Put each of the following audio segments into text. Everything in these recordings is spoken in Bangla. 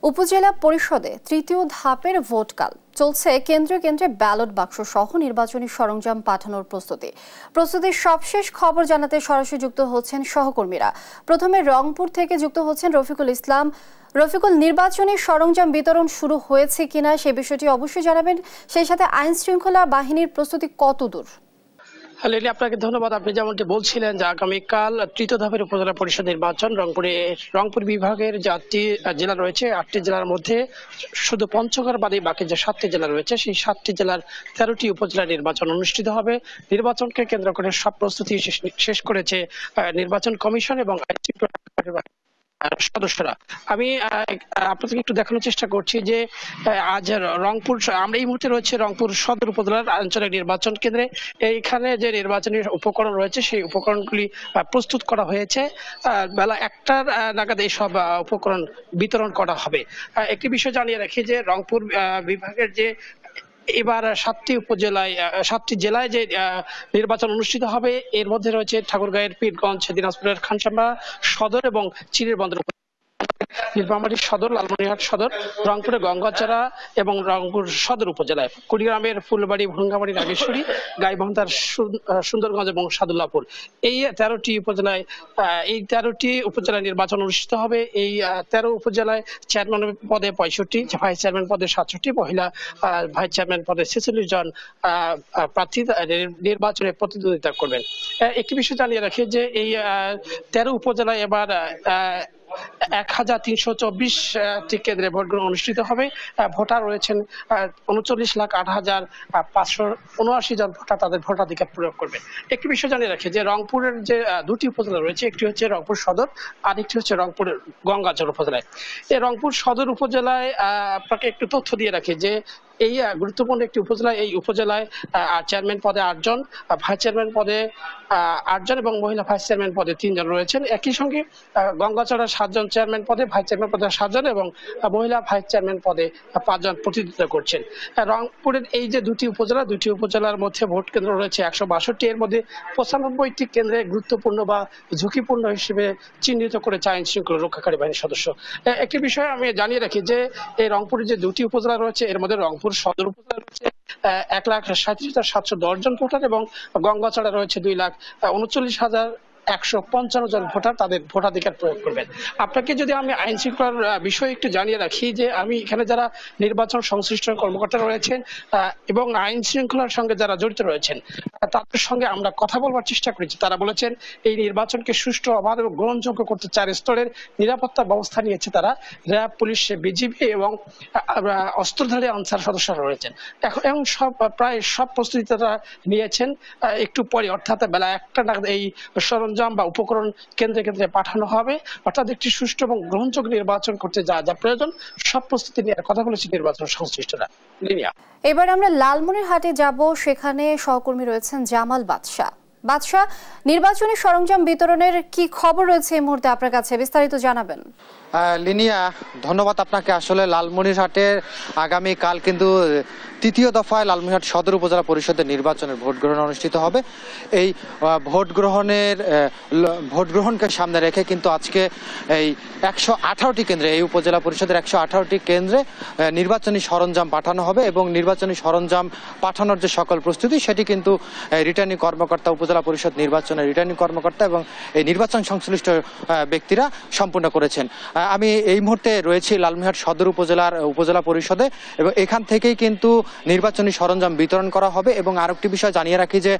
উপজেলা পরিষদে তৃতীয় ধাপের ভোটকাল চলছে। কেন্দ্রে কেন্দ্রে ব্যালট বাক্স সহ নির্বাচনী সরঞ্জাম পাঠানোর প্রস্তুতির সবশেষ খবর জানাতে সরাসরি যুক্ত হচ্ছেন সহকর্মীরা। প্রথমে রংপুর থেকে যুক্ত হচ্ছেন রফিকুল ইসলাম। রফিকুল, নির্বাচনী সরঞ্জাম বিতরণ শুরু হয়েছে কিনা সে বিষয়টি অবশ্যই জানাবেন। সেই সাথে আইন শৃঙ্খলা বাহিনীর প্রস্তুতি কতদূর? লিলি, আপনাকে ধন্যবাদ। আপনি যেমনটি বলছিলেন যে আগামীকাল তৃতীয় ধাপের উপজেলা পরিষদ নির্বাচন। রংপুর বিভাগের যে 8টি জেলা রয়েছে, 8টি জেলার মধ্যে শুধু পঞ্চগড় বাদে বাকি যে 7টি জেলা রয়েছে, সেই 7টি জেলার 13টি উপজেলা নির্বাচন অনুষ্ঠিত হবে। নির্বাচনকে কেন্দ্র করে সব প্রস্তুতি শেষ করেছে নির্বাচন কমিশন এবং সদস্যরা। আমি আপনাদেরকে একটু দেখানোর চেষ্টা করছি যে আজ রংপুর, আমরা এই মুহূর্তে রয়েছে রংপুর সদর উপজেলার আঞ্চলিক নির্বাচন কেন্দ্রে। এইখানে যে নির্বাচনী উপকরণ রয়েছে সেই উপকরণগুলি প্রস্তুত করা হয়েছে। বেলা 1টার নাগাদ এই সব উপকরণ বিতরণ করা হবে। একটি বিষয় জানিয়ে রাখি যে রংপুর বিভাগের যে এবার 7টি জেলায় যে নির্বাচন অনুষ্ঠিত হবে, এর মধ্যে রয়েছে ঠাকুরগাঁয়ের পীরগঞ্জ, দিনাজপুরের খানসামা সদর এবং চিরিরবন্দর, নীলফামারী সদর, লালমনিরহাট সদর, রংপুরে গঙ্গাচড়া এবং রংপুর সদর উপজেলায় কুড়িগ্রামের ফুলবাড়ি, ভুঙ্গামারী, নাগেশ্বরী, গাইবান্ধার সুন্দরগঞ্জ এবং সাদুল্লাপুর, এই 13টি উপজেলায় নির্বাচন অনুষ্ঠিত হবে। এই 13 উপজেলায় চেয়ারম্যান পদে 65, ভাইস চেয়ারম্যান পদে 67, মহিলা ভাইস চেয়ারম্যান পদে 46 জন প্রার্থী নির্বাচনে প্রতিদ্বন্দ্বিতা করবেন। একটি বিষয় জানিয়ে রাখি যে এই 13 উপজেলায় এবার 1324টি কেন্দ্রে ভোট গ্রহণ অনুষ্ঠিত হবে। ভোটার রয়েছেন 39,08,579 জন ভোটার তাদের ভোটাধিকার প্রয়োগ করবেন। একটি বিষয় জানিয়ে রাখি যে রংপুরের যে 2টি উপজেলা রয়েছে, একটি হচ্ছে রংপুর সদর আর একটি হচ্ছে রংপুরের গঙ্গাচড় উপজেলায়। এই রংপুর সদর উপজেলায় আপনাকে একটু তথ্য দিয়ে রাখি যে এই গুরুত্বপূর্ণ একটি উপজেলা। এই উপজেলায় চেয়ারম্যান পদে 8 জন, ভাইস চেয়ারম্যান পদে 8 জন এবং মহিলা ভাইস চেয়ারম্যান পদে 3 জন রয়েছেন। একই সঙ্গে গঙ্গাচড়া 7 জন চেয়ারম্যান পদে, ভাইস চেয়ারম্যান পদে 7 জন এবং মহিলা ভাইস চেয়ারম্যান পদে 5 জন প্রতিদ্বন্দ্বিতা করছেন। রংপুরের এই যে 2টি উপজেলার মধ্যে ভোট কেন্দ্র রয়েছে 162, এর মধ্যে 95টি কেন্দ্রে গুরুত্বপূর্ণ বা ঝুঁকিপূর্ণ হিসেবে চিহ্নিত করেছে আইন শৃঙ্খলা রক্ষাকারী বাহিনীর সদস্য। একটি বিষয় আমি জানিয়ে রাখি যে এই রংপুরের যে 2টি উপজেলা রয়েছে, এর মধ্যে রংপুর সদর উপজেলা রয়েছে 1,37,710 জন ভোটার এবং গঙ্গাচড়া রয়েছে 2,39,155 জন ভোটার তাদের ভোটাধিকার প্রয়োগ করবেন। আপনাকে যদি আমি আইন শৃঙ্খলার বিষয়ে একটু জানিয়ে রাখি যে আমি এখানে যারা নির্বাচন সংশ্লিষ্ট কর্মকর্তা রয়েছেন এবং আইন শৃঙ্খলার সঙ্গে যারা জড়িত রয়েছেন তাদের সঙ্গে আমরা কথা বলবার চেষ্টা করেছি। তারা বলেছেন এই নির্বাচনকে সুষ্ঠু, অবাধ এবং গ্রহণযোগ্য করতে 4 স্তরের নিরাপত্তা ব্যবস্থা নিয়েছে তারা। র্যাব, পুলিশ, বিজিবি এবং অস্ত্রধারী আনসার সদস্যরা রয়েছেন এবং প্রায় সব প্রস্তুতি তারা নিয়েছেন। একটু পরে অর্থাৎ বেলা 1টা নাগাদ এই সরঞ্জাম বা উপকরণ কেন্দ্রে কেন্দ্রে পাঠানো হবে। অর্থাৎ একটি সুষ্ঠু এবং গ্রহণযোগ্য নির্বাচন করতে যা যা প্রয়োজন সব প্রস্তুতি নেওয়ার কথা বলেছে নির্বাচন সংশ্লিষ্টরা। এবার আমরা লালমনিরহাটে যাব, সেখানে সহকর্মী রয়েছেন জামাল বাদশাহ। নির্বাচনী সরঞ্জাম বিতরণের কি খবর রয়েছে এই মুহূর্তে আপনার কাছে, বিস্তারিত জানাবেন। লিনিয়া, ধন্যবাদ আপনাকে। আসলে লালমনিরহাটের আগামীকাল কিন্তু তৃতীয় দফায় লালমনিরহাট সদর উপজেলা পরিষদের নির্বাচনের ভোট গ্রহণ অনুষ্ঠিত হবে। এই ভোট গ্রহণকে সামনে রেখে কিন্তু আজকে এই 118টি কেন্দ্রে, এই উপজেলা পরিষদের 118টি কেন্দ্রে নির্বাচনী সরঞ্জাম পাঠানো হবে এবং নির্বাচনী সরঞ্জাম পাঠানোর যে সকল প্রস্তুতি সেটি কিন্তু রিটার্নিং কর্মকর্তা, উপজেলা পরিষদ নির্বাচনের রিটার্নিং কর্মকর্তা এবং এই নির্বাচন সংশ্লিষ্ট ব্যক্তিরা সম্পূর্ণ করেছেন। আমি এই মুহূর্তে রয়েছি লালমনিরহাট সদর উপজেলা পরিষদে এবং এখান থেকেই কিন্তু নির্বাচনী সরঞ্জাম বিতরণ করা হবে। এবং আরেকটি বিষয় জানিয়ে রাখি যে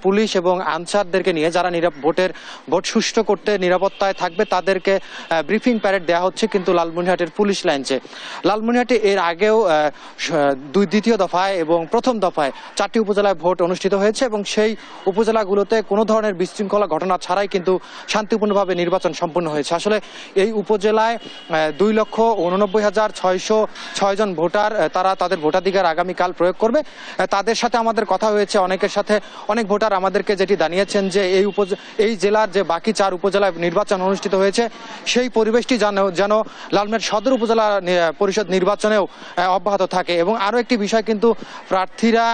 পুলিশ এবং আনসারদেরকে নিয়ে যারা ভোট সুষ্ঠু করতে নিরাপত্তায় থাকবে তাদেরকে ব্রিফিং প্যারেড দেওয়া হচ্ছে কিন্তু লালমনিরহাটের পুলিশ লাইনসে। লালমনিরহাটে এর আগেও দ্বিতীয় দফায় এবং প্রথম দফায় 4টি উপজেলায় ভোট অনুষ্ঠিত হয়েছে এবং সেই উপজেলাগুলোতে কোনো ধরনের বিশৃঙ্খলা ঘটনা ছাড়াই কিন্তু শান্তিপূর্ণভাবে নির্বাচন সম্পন্ন হয়েছে। আসলে এই উপজেলায় 2,89,606 জন ভোটার তারা তাদের ভোটাধিকার আগামীকাল প্রয়োগ করবে। তাদের সাথে আমাদের কথা হয়েছে, অনেকের সাথে অনেক ভোটার আমাদেরকে যেটি জানিয়েছেন যে এই জেলার যে বাকি 4 উপজেলায় নির্বাচন অনুষ্ঠিত হয়েছে সেই পরিবেশটি যেন লালমনিরহাট সদর উপজেলা পরিষদ নির্বাচনেও অব্যাহত থাকে। এবং আরও একটি বিষয়, কিন্তু প্রার্থীরা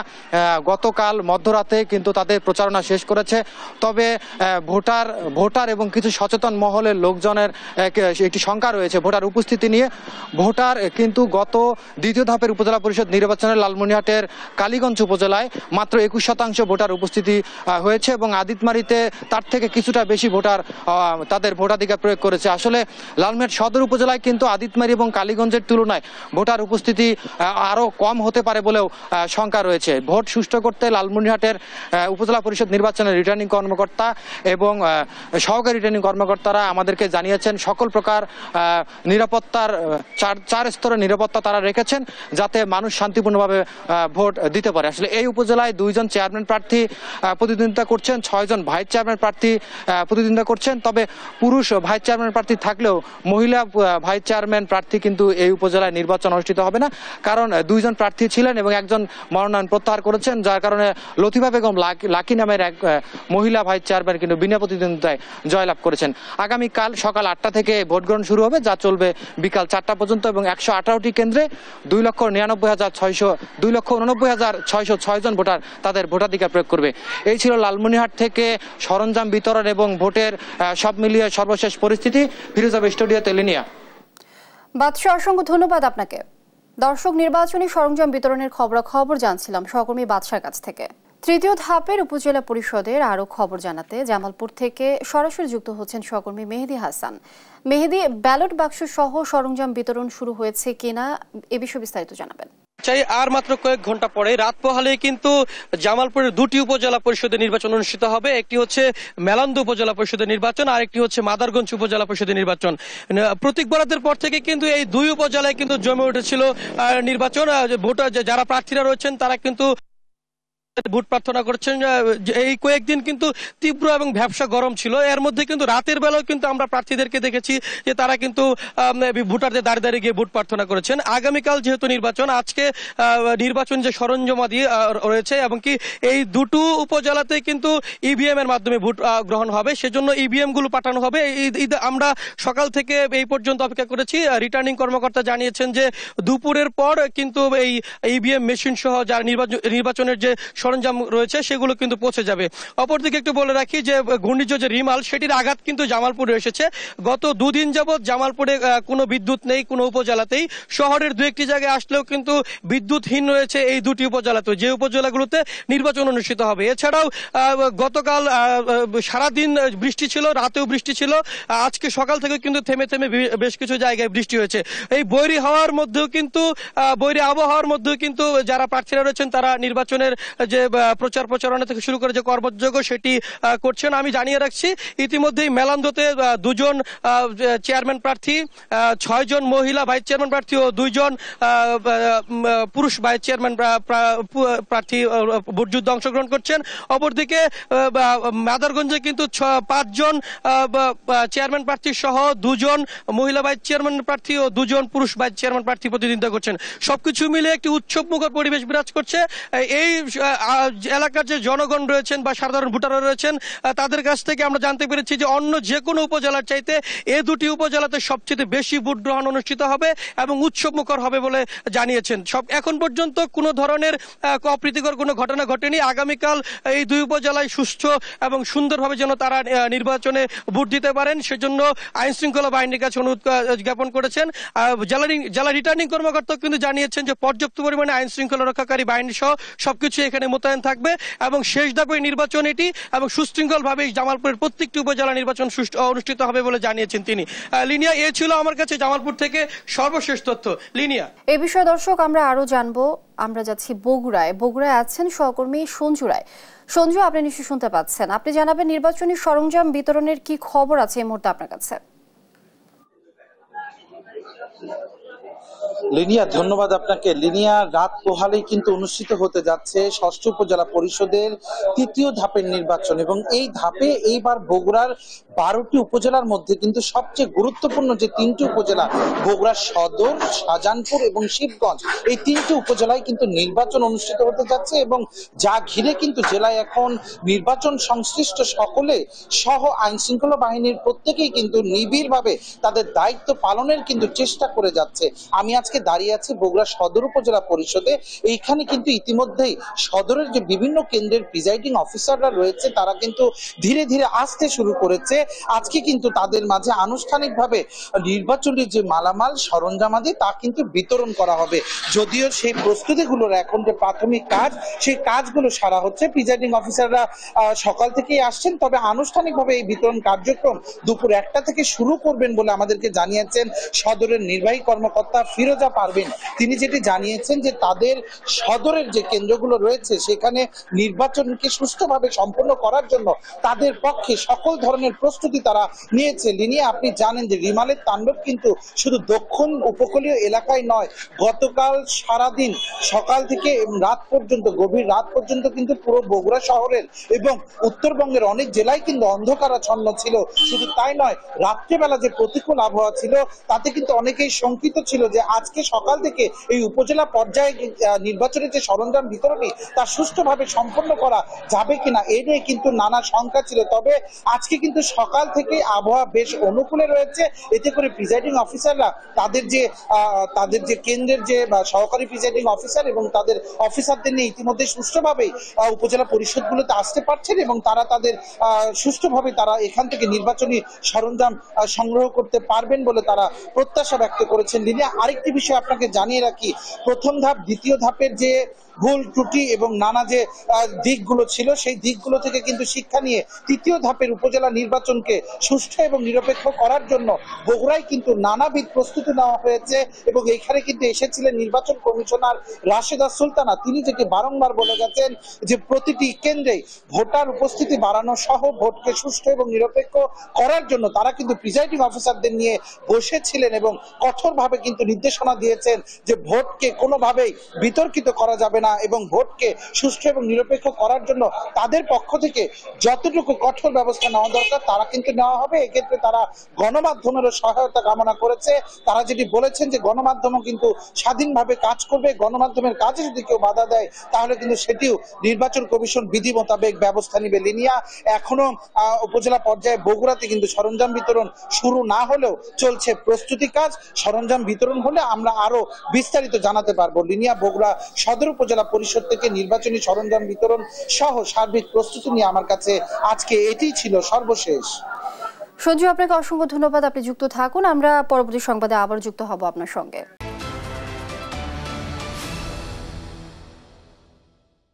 গতকাল মধ্যরাতে কিন্তু তাদের প্রচারণা শেষ শেষ করেছে। তবে ভোটার এবং কিছু সচেতন মহলের লোকজনের একটি শঙ্কা রয়েছে ভোটার উপস্থিতি নিয়ে। ভোটার কিন্তু গত দ্বিতীয় ধাপের উপজেলা পরিষদ নির্বাচনে লালমনিরহাটের কালীগঞ্জ উপজেলায় মাত্র 21% ভোটার উপস্থিতি হয়েছে এবং আদিতমারিতে তার থেকে কিছুটা বেশি ভোটার তাদের ভোটাধিকার প্রয়োগ করেছে। আসলে লালমনিরহাট সদর উপজেলায় কিন্তু আদিতমারি এবং কালীগঞ্জের তুলনায় ভোটার উপস্থিতি আরও কম হতে পারে বলেও শঙ্কা রয়েছে। ভোট সুষ্ঠু করতে লালমনিরহাটের উপজেলা পরিষদ নির্বাচনের রিটার্নিং কর্মকর্তা এবং সহকারী রিটার্নিং কর্মকর্তারা আমাদেরকে জানিয়েছেন সকল প্রকার নিরাপত্তার চার স্তরের নিরাপত্তা তারা রেখেছেন যাতে মানুষ শান্তিপূর্ণভাবে ভোট দিতে পারে। আসলে এই উপজেলায় 2 জন চেয়ারম্যান প্রার্থী প্রতিদ্বন্দ্বিতা করছেন, 6 জন ভাইস চেয়ারম্যান প্রার্থী প্রতিদ্বন্দ্বিতা করছেন। তবে পুরুষ ভাইস চেয়ারম্যান প্রার্থী থাকলেও মহিলা ভাইস চেয়ারম্যান প্রার্থী কিন্তু এই উপজেলায় নির্বাচন অনুষ্ঠিত হবে না, কারণ 2 জন প্রার্থী ছিলেন এবং একজন মনোনয়ন প্রত্যাহার করেছেন, যার কারণে লতিফা বেগম লাকি নামের এক মহিলা ভাইস চেয়ারম্যান কিন্তু বিনা প্রতিদ্বন্দ্বিতায় জয়লাভ করেছেন। আগামীকাল সকাল 8টা থেকে ভোট গ্রহণ শুরু হবে, যা চলবে বিকাল 4টা পর্যন্ত এবং 118টি কেন্দ্রে 2,89,606 জন ভোটার তাদের ভোটাধিকার প্রয়োগ করবে। এই ছিল লালমনিরহাট থেকে সরঞ্জাম বিতরণ এবং ভোটের সব মিলিয়ে সর্বশেষ পরিস্থিতি। ফিরোজ স্টুডিওতে লিনিয়া। বাদশা, অসংখ্য ধন্যবাদ আপনাকে। দর্শক, নির্বাচনী সরঞ্জাম বিতরণের খবরাখবর জানছিলাম সহকর্মী বাদশার কাছ থেকে। তৃতীয় ধাপের উপজেলা পরিষদের আরও খবর জানাতে জামালপুর থেকে সরাসরি যুক্ত হচ্ছেন সহকর্মী মেহেদী হাসান। মেহেদী, ব্যালট বাক্স সহ সরঞ্জাম বিতরণ শুরু হয়েছে কিনা এ বিষয়ে বিস্তারিত জানাবেন। আর মাত্র কয়েক ঘন্টা পরে রাত পোহালে কিন্তু জামালপুরের 2টি উপজেলা পরিষদের নির্বাচন অনুষ্ঠিত হবে। একটি হচ্ছে মেলান্দু উপজেলা পরিষদের নির্বাচন, আর একটি হচ্ছে মাদারগঞ্জ উপজেলা পরিষদের নির্বাচন। প্রতীক বরাদ্দের পর থেকে কিন্তু এই 2 উপজেলায় কিন্তু জমে উঠেছিল নির্বাচন। ভোটার যারা প্রার্থীরা রয়েছেন তারা কিন্তু ভোট প্রার্থনা করছেন। এই কয়েকদিন কিন্তু তীব্র এবং ভ্যাপসা গরম ছিল। এর মধ্যে কিন্তু রাতের বেলাও কিন্তু আমরা প্রার্থীদেরকে দেখেছি যে তারা কিন্তু ভোটারদের দাঁড়িয়ে দাঁড়িয়ে গিয়ে ভোট প্রার্থনা করেছেন। আগামীকাল যেহেতু নির্বাচন, আজকে নির্বাচন যে সরঞ্জামাদি রয়েছে এবং কি এই 2টো উপজেলাতে কিন্তু ইভিএম এর মাধ্যমে ভোট গ্রহণ হবে, সেজন্য ইভিএম গুলো পাঠানো হবে। আমরা সকাল থেকে এই পর্যন্ত অপেক্ষা করেছি। রিটার্নিং কর্মকর্তা জানিয়েছেন যে দুপুরের পর কিন্তু এই ইভিএম মেশিন সহ যার নির্বাচনের যে সরঞ্জাম রয়েছে সেগুলো কিন্তু পৌঁছে যাবে। অপরদিকে একটু বলে রাখি যে ঘূর্ণিঝড় যে রিমাল, সেটির আঘাত কিন্তু জামালপুরে এসেছে। গত 2 দিন যাবৎ জামালপুরে কোনো বিদ্যুৎ নেই কোনো উপজেলাতেই। শহরের 2-1টি জায়গায় আসলেও কিন্তু বিদ্যুৎহীন রয়েছে এই 2টি উপজেলাতে, যে উপজেলাগুলোতে নির্বাচন অনুষ্ঠিত হবে। এছাড়াও গতকাল সারাদিন বৃষ্টি ছিল, রাতেও বৃষ্টি ছিল। আজকে সকাল থেকে কিন্তু থেমে থেমে বেশ কিছু জায়গায় বৃষ্টি হয়েছে। এই বৈরী আবহাওয়ার মধ্যেও কিন্তু যারা প্রার্থীরা রয়েছেন তারা নির্বাচনের যে প্রচার প্রচারণা থেকে শুরু করে যে কর্মযোগ্য সেটি করছেন। আমি জানিয়ে রাখছি ইতিমধ্যেই মেলান্দোতে 2 জন চেয়ারম্যান প্রার্থী, 6 জন মহিলা ভাইস চেয়ারম্যান প্রার্থী ও 2 জন পুরুষ ভাইস চেয়ারম্যান প্রার্থী ভোটযুদ্ধে অংশগ্রহণ করছেন। অপরদিকে মাদারগঞ্জে কিন্তু 5 জন চেয়ারম্যান প্রার্থী সহ 2 জন মহিলা ভাইস চেয়ারম্যান প্রার্থী ও 2 জন পুরুষ ভাইস চেয়ারম্যান প্রার্থী প্রতিদ্বন্দ্বিতা করছেন। সবকিছু মিলে একটি উৎসবমুখর পরিবেশ বিরাজ করছে। এই এলাকার যে জনগণ রয়েছেন বা সাধারণ ভোটাররা রয়েছেন তাদের কাছ থেকে আমরা জানতে পেরেছি যে অন্য যে কোনো উপজেলার চাইতে এই 2টি উপজেলাতে সবচেয়ে বেশি ভোট গ্রহণ অনুষ্ঠিত হবে এবং উৎসবমুখর হবে বলে জানিয়েছেন। এখন পর্যন্ত কোনো ধরনের অপ্রীতিকর কোনো ঘটনা ঘটেনি। আগামীকাল এই 2 উপজেলায় সুষ্ঠু এবং সুন্দরভাবে যেন তারা নির্বাচনে ভোট দিতে পারেন সেজন্য আইন শৃঙ্খলা বাহিনীর কাছে অনুরোধ জ্ঞাপন করেছেন। জেলা রিটার্নিং কর্মকর্তা কিন্তু জানিয়েছেন যে পর্যাপ্ত পরিমাণে আইন শৃঙ্খলা রক্ষাকারী বাহিনী সহ সবকিছু এখানে মোতায়েন থাকবে এবং শেষ ধাপের নির্বাচন এটি এবং সুশৃঙ্খলভাবে জামালপুরের প্রত্যেকটি উপজেলা নির্বাচন অনুষ্ঠিত হবে বলে জানিয়েছেন তিনি। লিনিয়া, এ ছিল আমার কাছে জামালপুর থেকে সর্বশেষ তথ্য। লিনিয়া, এই বিষয়ে দর্শক আমরা আরো জানবো। আমরা যাচ্ছি বগুড়ায় আছেন সহকর্মী সঞ্জু রায়। সঞ্জু, আপনি নিশ্চয়ই শুনতে পাচ্ছেন, আপনি জানাবেন নির্বাচনী সরঞ্জাম বিতরণের কি খবর আছে এই মুহূর্তে আপনার কাছে। লিনিয়া, ধন্যবাদ আপনাকে। লিনিয়া, রাত পোহালেই কিন্তু অনুষ্ঠিত হতে যাচ্ছে 6ষ্ঠ উপজেলা পরিষদের 3য় ধাপের নির্বাচন এবং এই ধাপে এইবার বগুড়ার 12টি উপজেলার মধ্যে কিন্তু সবচেয়ে গুরুত্বপূর্ণ যে 3টি উপজেলা বগুড়া সদর, শাহজাহানপুর এবং শিবগঞ্জ, এই 3টি উপজেলায় কিন্তু নির্বাচন অনুষ্ঠিত হতে যাচ্ছে এবং যা ঘিরে কিন্তু জেলায় এখন নির্বাচন সংশ্লিষ্ট সকলে সহ আইন শৃঙ্খলা বাহিনীর প্রত্যেকেই কিন্তু নিবিড়ভাবে তাদের দায়িত্ব পালনের কিন্তু চেষ্টা করে যাচ্ছে। আমি আজকে দাঁড়িয়ে আছি বগুড়া সদর উপজেলা পরিষদে। এইখানে কিন্তু ইতিমধ্যেই সদরের যে বিভিন্ন কেন্দ্রের প্রিজাইডিং অফিসাররা রয়েছে তারা কিন্তু ধীরে ধীরে আসতে শুরু করেছে। আজকে কিন্তু তাদের মাঝে আনুষ্ঠানিকভাবে নির্বাচনের যে মালামাল সরঞ্জামাদি তা কিন্তু বিতরণ করা হবে। যদিও সেই প্রস্তুতিগুলোর এখন যে প্রাথমিক কাজ, সেই কাজগুলো সারা হচ্ছে। প্রিজাইডিং অফিসাররা সকাল থেকেই আসছেন, তবে আনুষ্ঠানিকভাবে এই বিতরণ কার্যক্রম দুপুর 1টা থেকে শুরু করবেন বলে আমাদেরকে জানিয়েছেন সদরের নির্বাহী কর্মকর্তা ফিরোজা পারভিন। তিনি যেটি জানিয়েছেন যে তাদের সদরের যে কেন্দ্রগুলো রয়েছে সেখানে নির্বাচনকে সুষ্ঠুভাবে সম্পন্ন করার জন্য তাদের পক্ষে সকল ধরনের প্রস্তুতি তারা নিয়েছে। লিনিয়া, আপনি জানেন যে রিমালের তাণ্ডব কিন্তু শুধু দক্ষিণ উপকূলীয় এলাকায় নয়, গতকাল সারাদিন সকাল থেকে রাত পর্যন্ত, গভীর রাত পর্যন্ত কিন্তু পুরো বগুড়া শহরের এবং উত্তরবঙ্গের অনেক জেলায় কিন্তু অন্ধকারাচ্ছন্ন ছিল। শুধু তাই নয়, রাত্রেবেলা যে প্রতিকূল আবহাওয়া ছিল তাতে কিন্তু অনেকেই শঙ্কিত ছিল যে আজকে সকাল থেকে এই উপজেলা পর্যায়ে নির্বাচনের যে সরঞ্জাম বিতরণী তা সুষ্ঠুভাবে সম্পন্ন করা যাবে কিনা এ নিয়ে কিন্তু নানা শঙ্কা ছিল। তবে আজকে কিন্তু সকাল থেকে আবহাওয়া বেশ অনুকূলে রয়েছে। এতে করে প্রিজাইডিং অফিসাররা তাদের যে কেন্দ্রের যে সহকারী প্রিজাইডিং অফিসার এবং তাদের অফিসারদের নিয়ে ইতিমধ্যে সুষ্ঠুভাবে উপজেলা পরিষদগুলোতে আসতে পারছেন এবং তারা তাদের সুষ্ঠুভাবে তারা এখান থেকে নির্বাচনী সরঞ্জাম সংগ্রহ করতে পারবেন বলে তারা প্রত্যাশা ব্যক্ত করেছেন। লিনিয়া, আরেকটি বিষয় আপনাকে জানিয়ে রাখি, প্রথম ধাপ দ্বিতীয় ধাপের যে ভুল ত্রুটি এবং নানা যে দিকগুলো ছিল সেই দিকগুলো থেকে কিন্তু শিক্ষা নিয়ে তৃতীয় ধাপের উপজেলা নির্বাচনকে সুষ্ঠু এবং নিরপেক্ষ করার জন্য বগুড়ায় কিন্তু নানাবিধ প্রস্তুতি নেওয়া হয়েছে এবং এখানে কিন্তু এসেছিলেন নির্বাচন কমিশনার রাশেদা সুলতানা। তিনি যেটি বারংবার বলে গেছেন যে প্রতিটি কেন্দ্রে ভোটার উপস্থিতি বাড়ানো সহ ভোটকে সুষ্ঠু এবং নিরপেক্ষ করার জন্য তারা কিন্তু প্রিজাইডিং অফিসারদের নিয়ে বসেছিলেন এবং কঠোরভাবে কিন্তু নির্দেশনা দিয়েছেন যে ভোটকে কোনোভাবেই বিতর্কিত করা যাবে না এবং ভোটকে সুষ্ঠু এবং নিরপেক্ষ করার জন্য তাদের পক্ষ থেকে যতটুকু কঠোর ব্যবস্থা নেওয়া দরকার তারা কিন্তু নেওয়া হবে। এক্ষেত্রে তারা গণমাধ্যমেরও সহায়তা কামনা করেছে। তারা যেটি বলেছেন যে গণমাধ্যমও কিন্তু স্বাধীনভাবে কাজ করবে, গণমাধ্যমের কাজে যদি কেউ বাধা দেয় তাহলে কিন্তু সেটিও নির্বাচন কমিশন বিধি মোতাবেক ব্যবস্থা নিবে। লিনিয়া, এখনো উপজেলা পর্যায়ে বগুড়াতে কিন্তু সরঞ্জাম বিতরণ শুরু না হলেও চলছে প্রস্তুতি কাজ। সরঞ্জাম বিতরণ হলে আমরা আরো বিস্তারিত জানাতে পারবো। লিনিয়া, বগুড়া সদর উপজেলা পরিষদ থেকে নির্বাচনী সরঞ্জাম বিতরণ সহ সার্বিক প্রস্তুতি নিয়ে আমার কাছে আজকে এটিই ছিল সর্বশেষ। সঞ্জু, আপনাকে অসংখ্য ধন্যবাদ। আপনি যুক্ত থাকুন, আমরা পরবর্তী সংবাদে আবার যুক্ত হব আপনার সঙ্গে।